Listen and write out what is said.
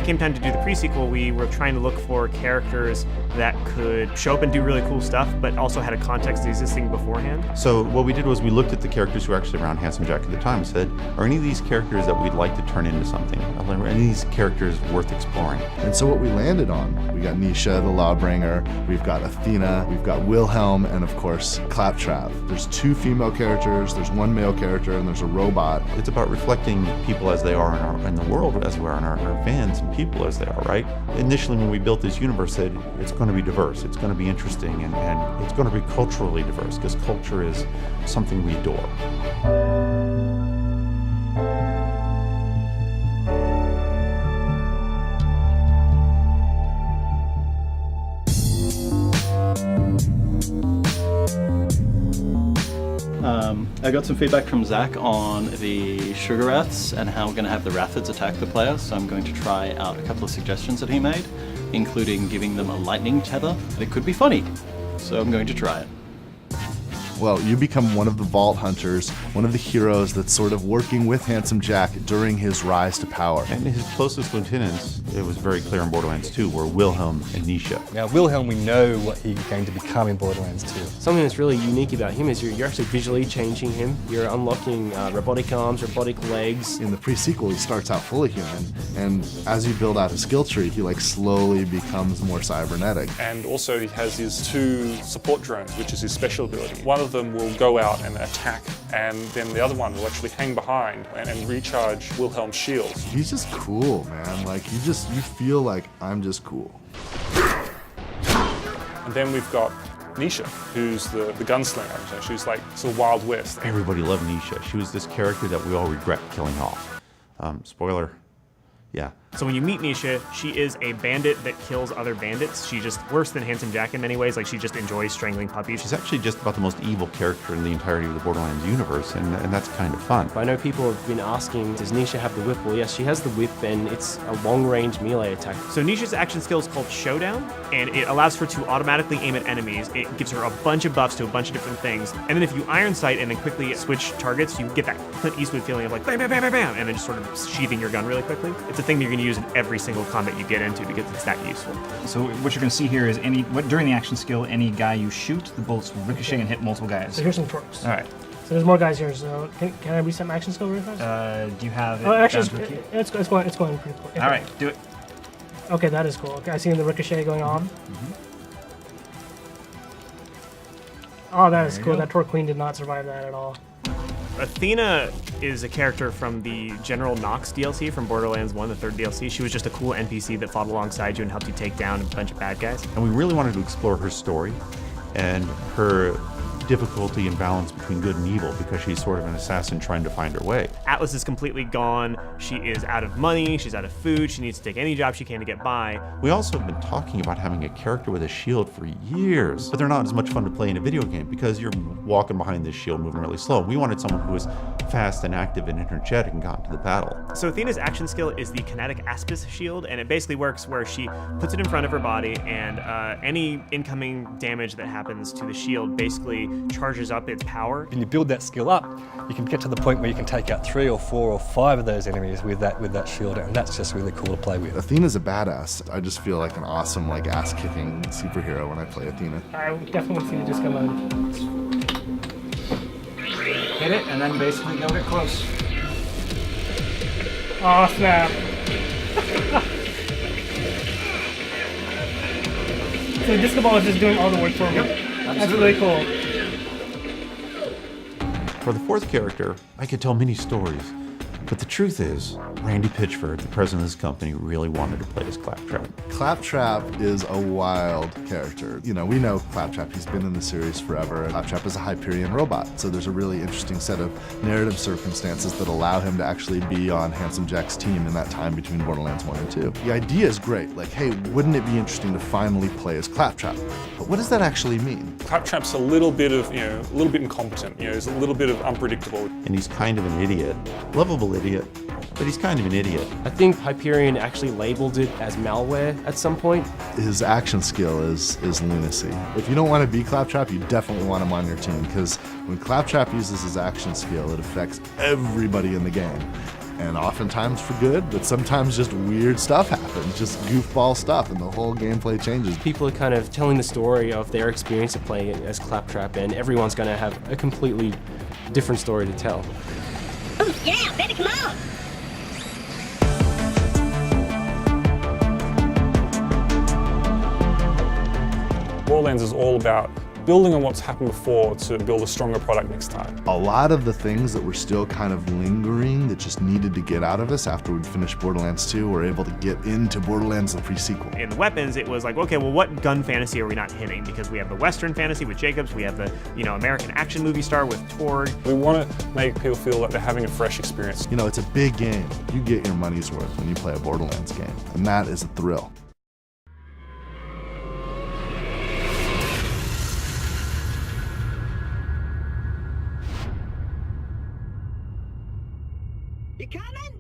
it came time to do the pre-sequel, we were trying to look for characters that could show up and do really cool stuff, but also had a context existing beforehand. So what we did was we looked at the characters who were actually around Handsome Jack at the time and said, are any of these characters that we'd like to turn into something? Are any of these characters worth exploring? And so what we landed on, we got Neesha, the Lawbringer, we've got Athena, we've got Wilhelm, and of course, Claptrap. There's 2 female characters, there's 1 male character, and there's a robot. It's about reflecting people as they are in the world, as we are in our fans, and people as they are, right? Initially, when we built this universe, said it's going to be diverse, it's going to be interesting, and it's going to be culturally diverse, because culture is something we adore. I got some feedback from Zach on the Sugar Wraths and how we're going to have the Wrathids attack the player, so I'm going to try out a couple of suggestions that he made, including giving them a lightning tether. It could be funny, so I'm going to try it. Well, you become one of the Vault Hunters, one of the heroes that's sort of working with Handsome Jack during his rise to power. And his closest lieutenants, it was very clear in Borderlands 2, were Wilhelm and Neesha. Now, Wilhelm, we know what he's going to become in Borderlands 2. Something that's really unique about him is you're actually visually changing him. You're unlocking robotic arms, robotic legs. In the pre-sequel, he starts out fully human, and as you build out his skill tree, he slowly becomes more cybernetic. And also he has his 2 support drones, which is his special ability. One of them will go out and attack, and then the other one will actually hang behind and recharge Wilhelm's shield. He's just cool, man. You feel like I'm just cool. And then we've got Neesha, who's the gunslinger. She's like sort of Wild West. Everybody loved Neesha. She was this character that we all regret killing off. Spoiler, yeah. So when you meet Neesha, she is a bandit that kills other bandits. She's just worse than Handsome Jack in many ways. She just enjoys strangling puppies. She's actually just about the most evil character in the entirety of the Borderlands universe, and that's kind of fun. I know people have been asking, does Neesha have the whip? Well, yes, she has the whip, and it's a long-range melee attack. So Neesha's action skill is called Showdown, and it allows her to automatically aim at enemies. It gives her a bunch of buffs to a bunch of different things. And then if you iron sight and then quickly switch targets, you get that Clint Eastwood feeling of bam, bam, bam, bam, bam, and then just sort of sheathing your gun really quickly. It's a thing that you're going to use in every single combat you get into because it's that useful. So what you're going to see here is during the action skill, any guy you shoot, the bullets will ricochet and hit multiple guys. So here's some torques. All right. So there's more guys here. So can I reset my action skill really fast? Do you have it? Oh, actually, it's going pretty cool. All right, do it. Okay, that is cool. Okay, I see the ricochet going on. Oh, that is cool. That Torque Queen did not survive that at all. Athena is a character from the General Nox DLC from Borderlands 1, the 3rd DLC. She was just a cool NPC that fought alongside you and helped you take down a bunch of bad guys. And we really wanted to explore her story and her difficulty and balance between good and evil, because she's sort of an assassin trying to find her way. Atlas is completely gone. She is out of money. She's out of food. She needs to take any job she can to get by. We also have been talking about having a character with a shield for years, but they're not as much fun to play in a video game because you're walking behind this shield moving really slow. We wanted someone who was fast and active and energetic and got into the battle. So Athena's action skill is the Kinetic Aspis shield, and it basically works where she puts it in front of her body, and any incoming damage that happens to the shield basically charges up its power. When you build that skill up, you can get to the point where you can take out 3 or 4 or 5 of those enemies with that shield, and that's just really cool to play with. Athena's a badass. I just feel like an awesome, ass-kicking superhero when I play Athena. I definitely see the disco mode. Hit it, and then basically go get close. Oh, snap. So the disco ball is just doing all the work for me. That's really cool. For the 4th character, I could tell many stories, but the truth is, Randy Pitchford, the president of this company, really wanted to play as Claptrap. Claptrap is a wild character. We know Claptrap. He's been in the series forever. Claptrap is a Hyperion robot, so there's a really interesting set of narrative circumstances that allow him to actually be on Handsome Jack's team in that time between Borderlands 1 and 2. The idea is great. Hey, wouldn't it be interesting to finally play as Claptrap? But what does that actually mean? Claptrap's a little bit incompetent. He's a little bit of unpredictable. And he's kind of an idiot. Lovable idiot, but he's kind of an idiot. I think Hyperion actually labeled it as malware at some point. His action skill is lunacy. If you don't want to be Claptrap, you definitely want him on your team, because when Claptrap uses his action skill, it affects everybody in the game. and oftentimes for good, but sometimes just weird stuff happens, just goofball stuff, and the whole gameplay changes. People are kind of telling the story of their experience of playing it as Claptrap, and everyone's going to have a completely different story to tell. Oh, yeah, baby, come on! Borderlands is all about building on what's happened before to build a stronger product next time. A lot of the things that were still kind of lingering that just needed to get out of us after we'd finished Borderlands 2 were able to get into Borderlands the pre-sequel. In the weapons, it was like, okay, well, what gun fantasy are we not hitting? Because we have the Western fantasy with Jacobs, we have the, American action movie star with Torg. We want to make people feel like they're having a fresh experience. You know, it's a big game. You get your money's worth when you play a Borderlands game, and that is a thrill. You coming?